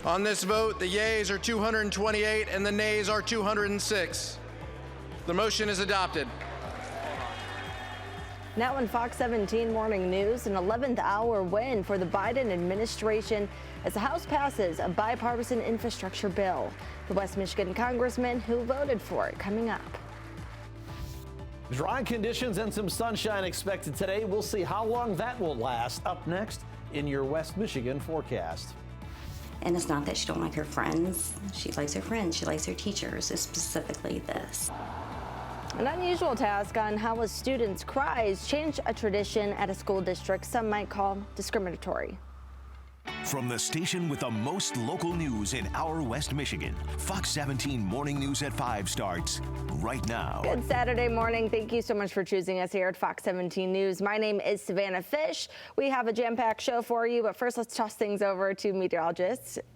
On this vote, the yeas are 228 and the nays are 206. The motion is adopted. Now on Fox 17 Morning News, an 11th hour win for the Biden administration as the House passes a bipartisan infrastructure bill. The West Michigan congressman who voted for it coming up. Dry conditions and some sunshine expected today. We'll see how long that will last. Up next in your West Michigan forecast. And it's not that she don't like her friends. She likes her friends. She likes her teachers. It's specifically this. An unusual task on how a student's cries change a tradition at a school district some might call discriminatory. From the station with the most local news in our West Michigan, Fox 17 Morning News at 5 starts right now. Good Saturday morning. Thank you so much for choosing us here at Fox 17 News. My name is Savannah Fish. We have a jam-packed show for you, but first let's toss things over to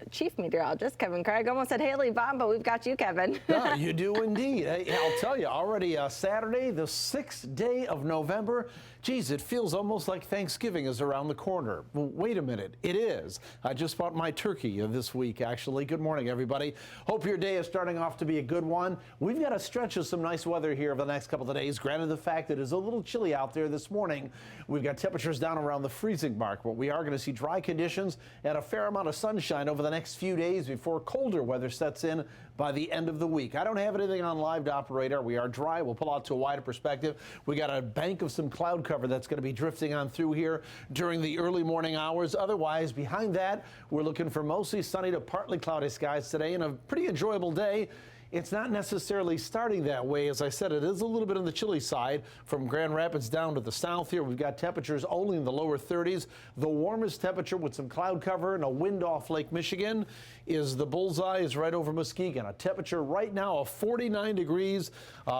Chief Meteorologist Kevin Craig. Almost said Haley Vaughn, but we've got you, Kevin. Yeah, you do indeed. I'll tell you, already Saturday, the 6th day of November. Geez, it feels almost like Thanksgiving is around the corner. Well, wait a minute, it is. I just bought my turkey this week, actually. Good morning, everybody. Hope your day is starting off to be a good one. We've got a stretch of some nice weather here over the next couple of days. Granted the fact that it is a little chilly out there this morning. We've got temperatures down around the freezing mark, but we are going to see dry conditions and a fair amount of sunshine over the next few days before colder weather sets in by the end of the week. I don't have anything on live to operator. We are dry. We'll pull out to a wider perspective. We got a bank of some cloud cover that's going to be drifting on through here during the early morning hours. Otherwise, behind that, we're looking for mostly sunny to partly cloudy skies today and a pretty enjoyable day. It's not necessarily starting that way. As I said, it is a little bit on the chilly side from Grand Rapids down to the south here. We've got temperatures only in the lower 30s. The warmest temperature with some cloud cover and a wind off Lake Michigan is the bullseye is right over Muskegon. A temperature right now of 49 degrees.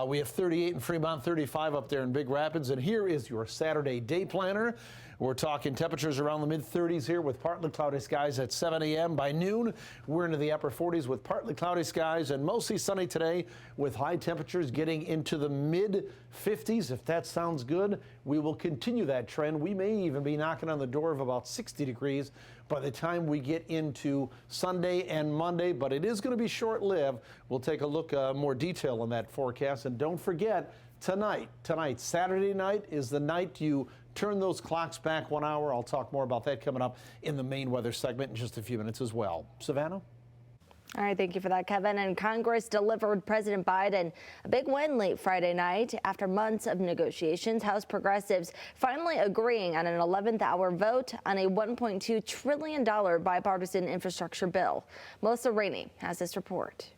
We have 38 in Fremont, 35 up there in Big Rapids. And here is your Saturday day planner. We're talking temperatures around the mid-30s here with partly cloudy skies at 7 a.m. By noon, we're into the upper 40s with partly cloudy skies and mostly sunny today with high temperatures getting into the mid-50s. If that sounds good, we will continue that trend. We may even be knocking on the door of about 60 degrees by the time we get into Sunday and Monday, but it is going to be short-lived. We'll take a look more detail on that forecast. And don't forget, tonight, Saturday night, is the night you turn those clocks back 1 hour. I'll talk more about that coming up in the main weather segment in just a few minutes as well. Savannah? All right, thank you for that, Kevin. And Congress delivered President Biden a big win late Friday night. After months of negotiations, House progressives finally agreeing on an 11th hour vote on a $1.2 trillion bipartisan infrastructure bill. Melissa Rainey has this report.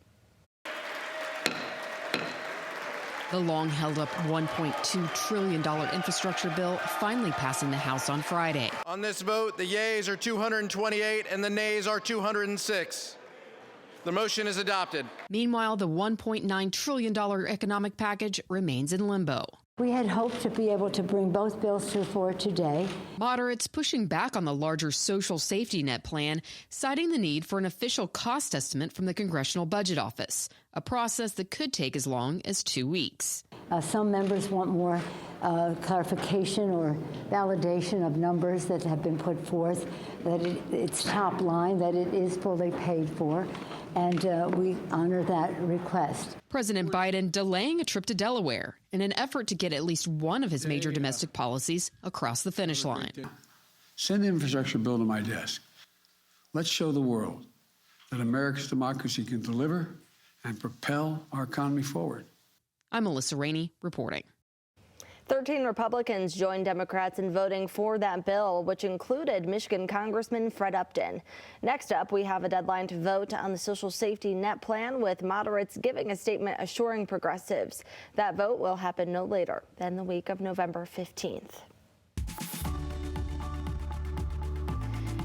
The long-held-up $1.2 trillion infrastructure bill finally passing the House on Friday. On this vote, the yeas are 228 and the nays are 206. The motion is adopted. Meanwhile, the $1.9 trillion economic package remains in limbo. We had hoped to be able to bring both bills to the floor today. Moderates pushing back on the larger social safety net plan, citing the need for an official cost estimate from the Congressional Budget Office, a process that could take as long as 2 weeks. Some members want more clarification or validation of numbers that have been put forth, that it's top line, that it is fully paid for, and we honor that request. President Biden delaying a trip to Delaware in an effort to get at least one of his major domestic policies across the finish line. Send the infrastructure bill to my desk. Let's show the world that America's democracy can deliver and propel our economy forward. I'm Melissa Rainey reporting. 13 Republicans joined Democrats in voting for that bill, which included Michigan Congressman Fred Upton. Next up, we have a deadline to vote on the social safety net plan, with moderates giving a statement assuring progressives that vote will happen no later than the week of November 15th.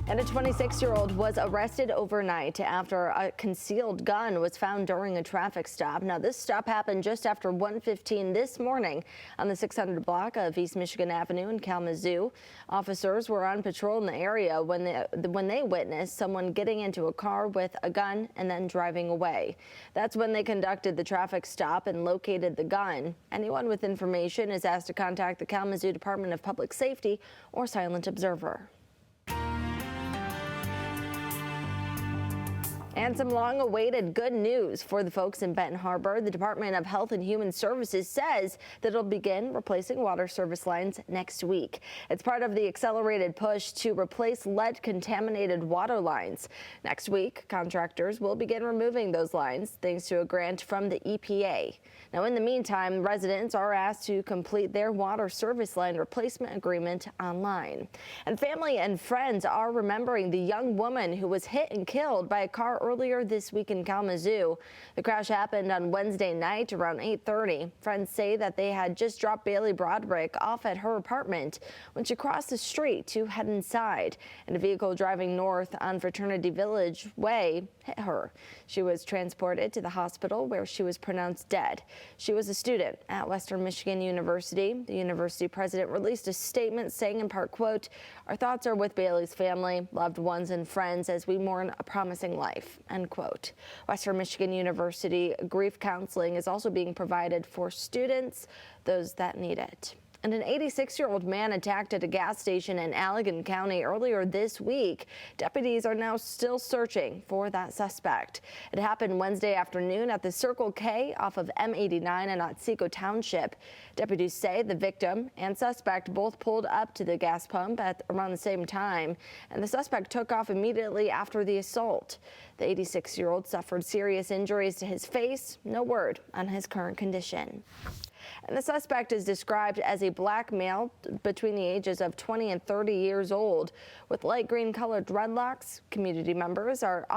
And a 26-year-old was arrested overnight after a concealed gun was found during a traffic stop. Now, this stop happened just after 1:15 this morning on the 600 block of East Michigan Avenue in Kalamazoo. Officers were on patrol in the area when they witnessed someone getting into a car with a gun and then driving away. That's when they conducted the traffic stop and located the gun. Anyone with information is asked to contact the Kalamazoo Department of Public Safety or Silent Observer. And some long-awaited good news for the folks in Benton Harbor. The Department of Health and Human Services says that it'll begin replacing water service lines next week. It's part of the accelerated push to replace lead-contaminated water lines. Next week, contractors will begin removing those lines thanks to a grant from the EPA. Now, in the meantime, residents are asked to complete their water service line replacement agreement online. And family and friends are remembering the young woman who was hit and killed by a car earlier this week in Kalamazoo. The crash happened on Wednesday night around 8:30. Friends say that they had just dropped Bailey Broderick off at her apartment when she crossed the street to head inside, and a vehicle driving north on Fraternity Village Way hit her. She was transported to the hospital where she was pronounced dead. She was a student at Western Michigan University. The university president released a statement saying in part, quote, "Our thoughts are with Bailey's family, loved ones, and friends as we mourn a promising life," end quote. Western Michigan University grief counseling is also being provided for students, those that need it. And an 86-year-old man attacked at a gas station in Allegan County earlier this week. Deputies are now still searching for that suspect. It happened Wednesday afternoon at the Circle K off of M89 in Otsego Township. Deputies say the victim and suspect both pulled up to the gas pump at around the same time, and the suspect took off immediately after the assault. The 86-year-old suffered serious injuries to his face. No word on his current condition. And the suspect is described as a black male between the ages of 20 and 30 years old with light green colored dreadlocks. Community members are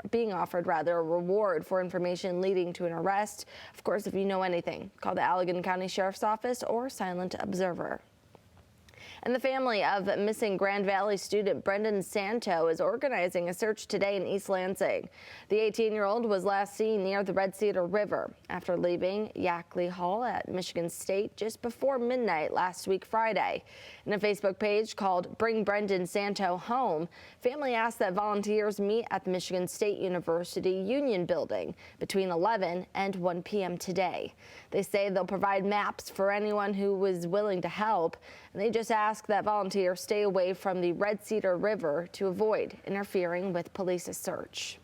being offered a reward for information leading to an arrest. Of course, if you know anything, call the Allegan County Sheriff's Office or Silent Observer. And the family of missing Grand Valley student Brendan Santo is organizing a search today in East Lansing. The 18-year-old was last seen near the Red Cedar River after leaving Yackley Hall at Michigan State just before midnight last week Friday. In a Facebook page called Bring Brendan Santo Home, family asked that volunteers meet at the Michigan State University Union Building between 11 and 1 p.m. today. They say they'll provide maps for anyone who was willing to help, and they just ask that volunteers stay away from the Red Cedar River to avoid interfering with police's search.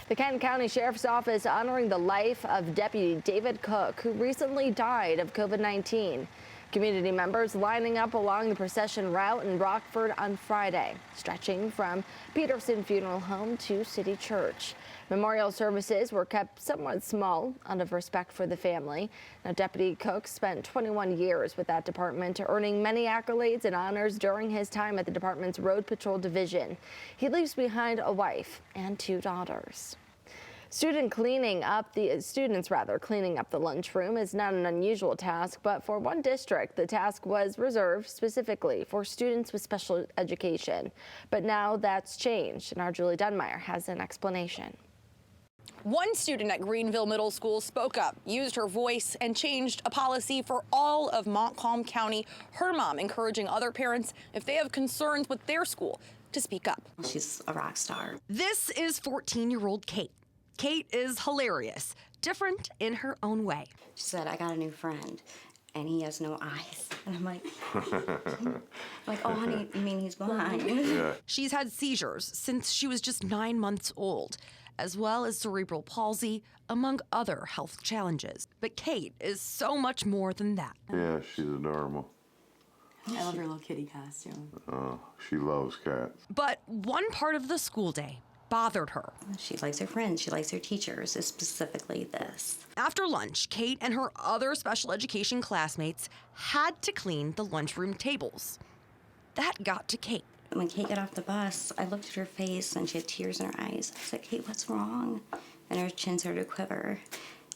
The Kent County Sheriff's Office honoring the life of Deputy David Cook, who recently died of COVID-19. Community members lining up along the procession route in Rockford on Friday, stretching from Peterson Funeral Home to City Church. Memorial services were kept somewhat small out of respect for the family. Now, Deputy Cook spent 21 years with that department, earning many accolades and honors during his time at the department's Road Patrol Division. He leaves behind a wife and 2 daughters. Students cleaning up the lunchroom is not an unusual task, but for one district, the task was reserved specifically for students with special education. But now that's changed, and our Julie Dunmeyer has an explanation. One student at Greenville Middle School spoke up, used her voice, and changed a policy for all of Montcalm County. Her mom encouraging other parents, if they have concerns with their school, to speak up. She's a rock star. This is 14-year-old Kate. Kate is hilarious, different in her own way. She said, "I got a new friend, and he has no eyes." And I'm like, "Oh, honey, you mean he's blind?" Yeah. She's had seizures since she was just 9 months old, as well as cerebral palsy, among other health challenges. But Kate is so much more than that. Yeah, she's adorable. I love her little kitty costume. Oh, she loves cats. But one part of the school day bothered her. She likes her friends, she likes her teachers, specifically this. After lunch, Kate and her other special education classmates had to clean the lunchroom tables. That got to Kate. When Kate got off the bus, I looked at her face and she had tears in her eyes. I said, "Kate, what's wrong?" And her chin started to quiver.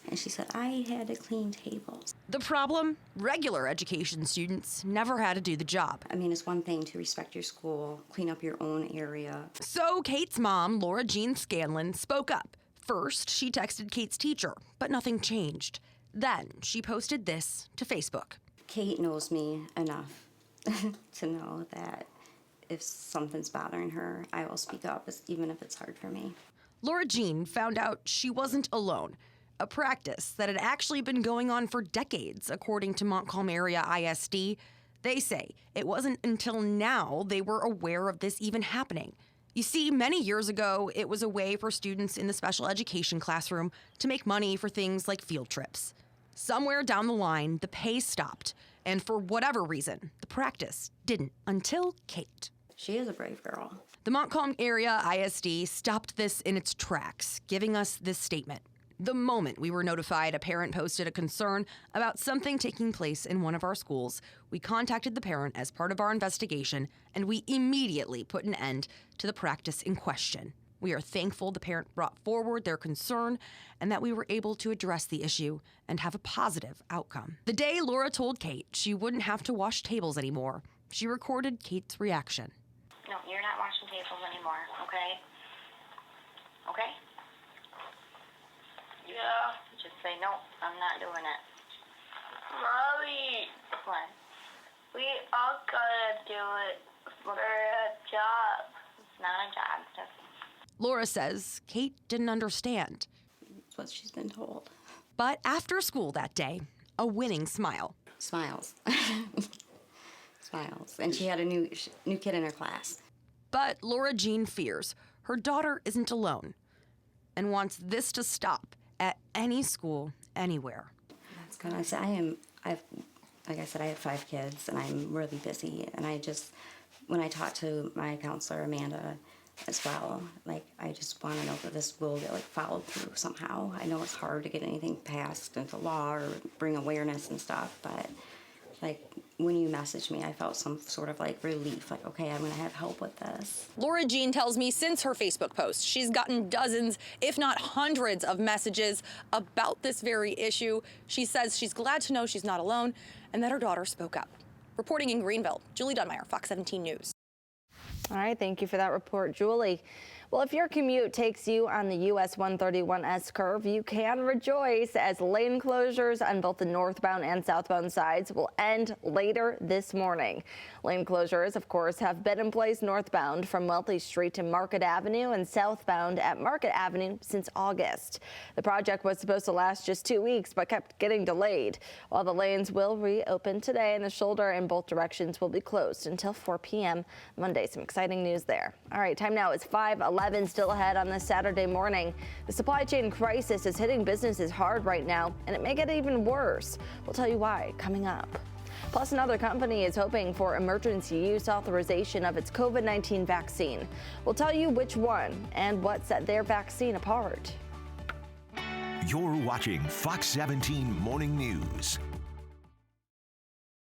And she said, "I had to clean tables." The problem? Regular education students never had to do the job. I mean, it's one thing to respect your school, clean up your own area. So Kate's mom, Laura Jean Scanlon, spoke up. First, she texted Kate's teacher, but nothing changed. Then she posted this to Facebook. Kate knows me enough to know that if something's bothering her, I will speak up, even if it's hard for me. Laura Jean found out she wasn't alone. A practice that had actually been going on for decades, according to Montcalm Area ISD. They say it wasn't until now they were aware of this even happening. You see, many years ago, it was a way for students in the special education classroom to make money for things like field trips. Somewhere down the line, the pay stopped, and for whatever reason, the practice didn't until Kate. She is a brave girl. The Montcalm Area ISD stopped this in its tracks, giving us this statement. The moment we were notified a parent posted a concern about something taking place in one of our schools, we contacted the parent as part of our investigation, and we immediately put an end to the practice in question. We are thankful the parent brought forward their concern and that we were able to address the issue and have a positive outcome. The day Laura told Kate she wouldn't have to wash tables anymore, she recorded Kate's reaction. No, you're not washing tables anymore, okay? Okay? Yeah. Just say, no, I'm not doing it. Mommy. What? We all gotta do it for a job. It's not a job. Just... Laura says Kate didn't understand. That's what she's been told. But after school that day, a winning smile. Smiles. Smiles. And she had a new kid in her class. But Laura Jean fears her daughter isn't alone and wants this to stop at any school, anywhere. That's good. Like I said, I have 5 kids, and I'm really busy. And when I talked to my counselor, Amanda, as well, I just want to know that this will get followed through somehow. I know it's hard to get anything passed into law or bring awareness and stuff, but when you messaged me, I felt some sort of relief, okay, I'm going to have help with this. Laura Jean tells me since her Facebook post, she's gotten dozens, if not hundreds of messages about this very issue. She says she's glad to know she's not alone and that her daughter spoke up. Reporting in Greenville, Julie Dunmeyer, Fox 17 News. All right, thank you for that report, Julie. Well, if your commute takes you on the US 131S curve, you can rejoice as lane closures on both the northbound and southbound sides will end later this morning. Lane closures, of course, have been in place northbound from Wealthy Street to Market Avenue and southbound at Market Avenue since August. The project was supposed to last just 2 weeks, but kept getting delayed. While the lanes will reopen today, and the shoulder in both directions will be closed until 4 p.m. Monday. Some exciting news there. All right, time now is 5:11. Still ahead on this Saturday morning. The supply chain crisis is hitting businesses hard right now, and it may get even worse. We'll tell you why coming up. Plus, another company is hoping for emergency use authorization of its COVID-19 vaccine. We'll tell you which one and what set their vaccine apart. You're watching Fox 17 Morning News.